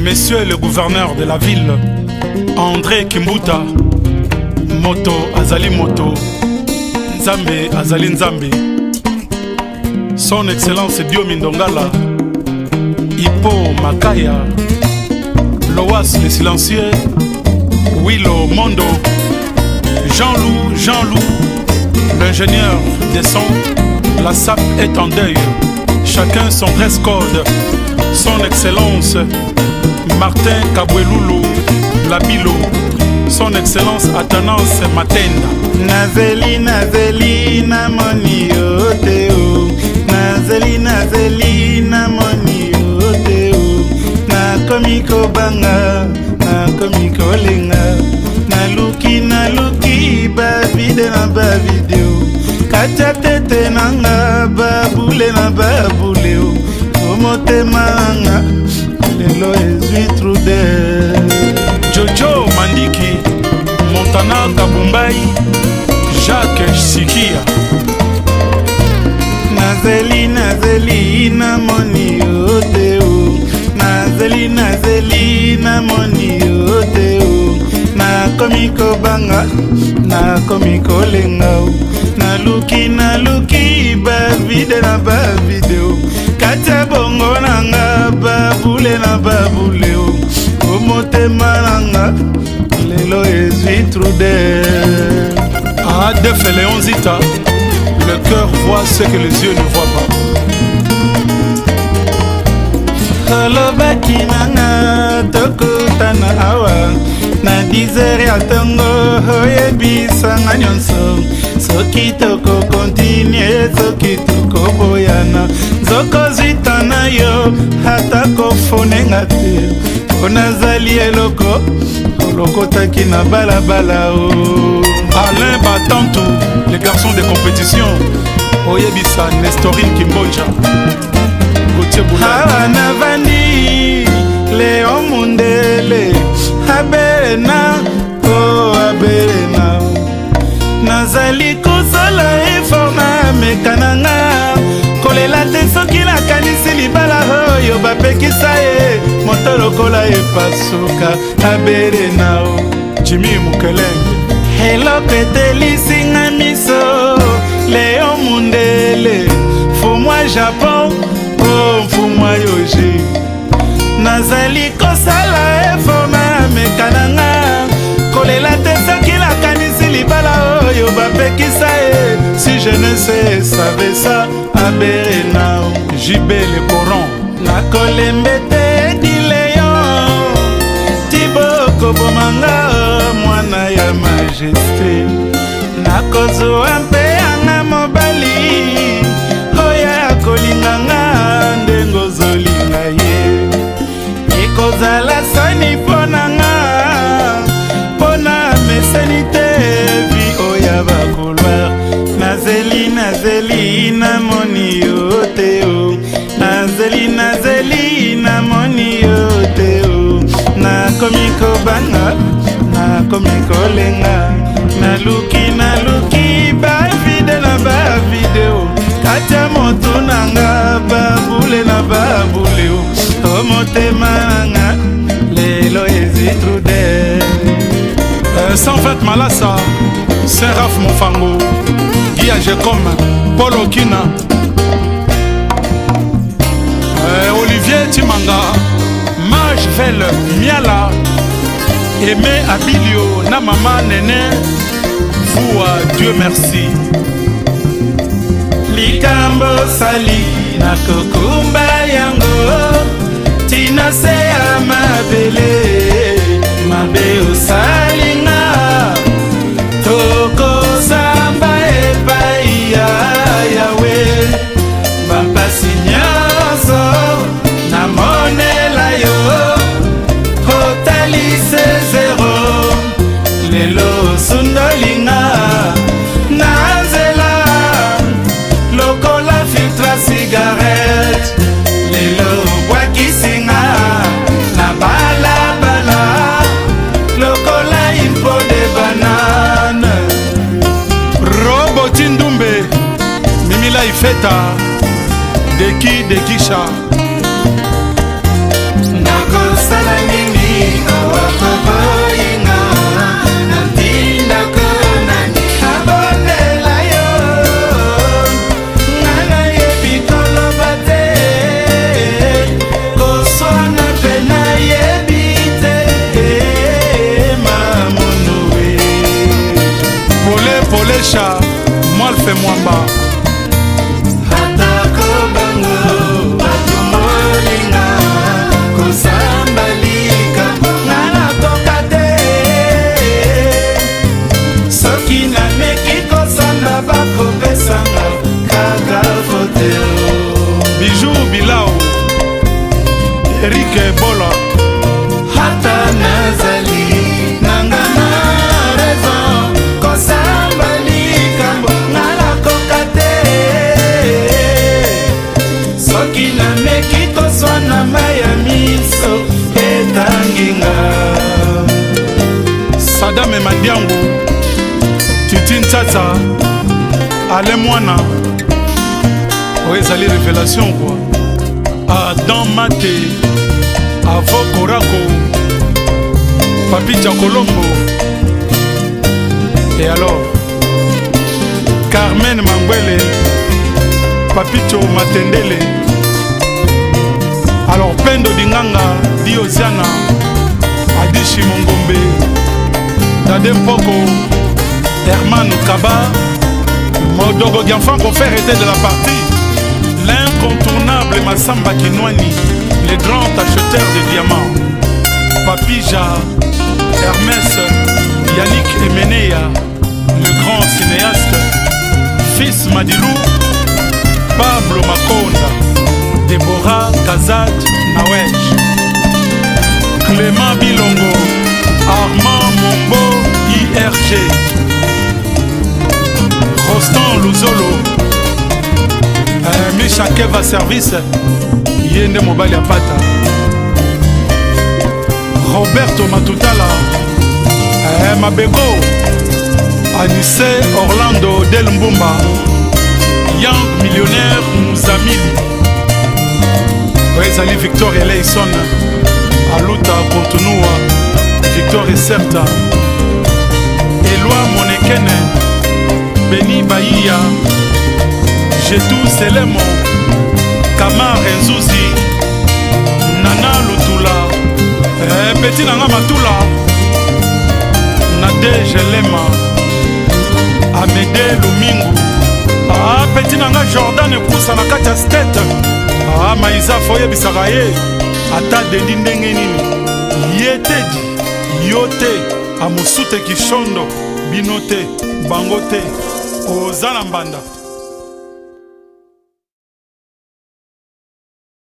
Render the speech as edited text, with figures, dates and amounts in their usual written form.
Monsieur le gouverneur de la ville, André Kimbuta, moto azali moto, Nzambe azali Nzambe. Son Excellence Diomi Ndongala, Hippo Makaya, Loas le silencieux, Willow Mondo, Jean-Loup, l'ingénieur des sons. La SAP est en deuil, chacun son dress code. Son Excellence Martin Kabweloulou Labilo, Son Excellence Athanas Matenda. Nazeli namoni oteo, Nazeli namoni oteo. Nakomi kobanga, nakomi kolenga, naluki ba vide na ba video. Katia tete nanga babule na babuleo. Motema nanga lelo ezwi trude. Jojo Mandiki, Montana Kabumbai, Jacques Sikia. Nazeli namoni oteo, Nazeli namoni oteo. Nakomi kobanga, nakomi kolenga, naluki ba vide na ba video. Katia bongo nanga babule na babuleo. Motema nanga lelo ezwi trude. Adef Léon Zita, le cœur voit ce que les yeux ne voient pas. Holobaki nanga tokutana awa na 10h ya tongo oyebisanga nyonso. Soki toko continue, soki toko boyana, nzoko zwita na yo ata kofonenga te. Onazali eloko olokotaki na balabala o. Alain Batantou, les garçons de compétition. Oyebisa Nestorine Kimbonja, Gauthier Boulay. Hawa navandi Léon Mundele, Abelena, oh Abelena. Nazali kosala effort na mekananga, kolela te soki nakanisi libala oyo bapekisa ye. Moto lokola epasuka Abelena o. Jimmy Mukelenge, eloko etelisinga miso. Léon Mundele, fous-moi Japon, oh fous-moi Yoji. Nazali kosala effort na mekananga, kolela te soki nakanisi libala oyo bapekisa ye. Si je ne sais savais ça Abelena o. JB le Coran, nakolembe te di Léon, Tiboko bomanga mwana ya majesté. Nakozwa mpe anga mobali oya kolinganga ndengo zolinga ye. Ekozala soni ponanga, pona mesenite vi oya bakoloir. Nazeli namoni oteo, Nazeli namoni oteo. Nakomi kobanga, nakomi kolenga, naluki ba vide na ba video. Katia moto nanga babule na babuleo. Motema nanga lelo ezwi trude. Sans fête Malassa, Seraf Mofango, Guy Agecom, Paul Okina, Olivier Timanga, Maj Vel Miala, Aimé Abilio, na maman Nene, vous Dieu merci. Likambo sali na kokumba yango, tina se ya mabele, mabe osalinga. Toko samba epai ya Yawe, bampasi nyonso namonela yo. Hotalise zero, lelo sundolinga. Nanzela lokola filtre cigarette, lelo bwakisinga na balabala lokola impo de banane. Roboti Ndumbe, Mimila Ifeta, Deki Dekisha. Nakosala Eric Bola. Hata nazali nanga na raison kosamba likambo ngala koka te soki nameki toswana maya miso etanginga. Sadame Madiangu, Titi Ntata, Alain Mwana. Oui, ça les révélations quoi. Adam Mate, Avo Korako, Papi Colombo. Et alors, Carmen Mangwele, Papicho Matendele. Alors, Pendo Dinganga, Dioziana, Adishi Mongombe, Dade Mpoko, Herman Kaba, Modogo Gianfan Kofer était de la partie. L'incontournable Massamba Kinwani, les grands acheteurs de diamants. Papija, Hermès, Yannick Emenea, le grand cinéaste. Fils Madilou, Pablo Makonda, Deborah Kazad Nawej, Clément Bilongo, Armand Mombo, IRG, Rostan Luzolo, Misha Keva Service, Yende Mobile Apata, Roberto Matutala, Mabego, Anissé Orlando Del Mbumba, Young Millionnaire Mouzamili, Ezali Victor Eleison, Aluta Kontunua, Victor Eserta, Eloi Monekene, Beni Bahia, Jetou Selemo, Kamar Nzuzi, Nana Lutula, Petit Nanga Matula, Nadege Lema, Amédé Lumingu, Petit Nanga Jordan Kousa na kati ya state. Maïza Foye Bisaraye, Ata Dendi ndenge nini, Yetedi, Yote, Amusute Kishondo, Binote, Bangote, Ozana Mbanda.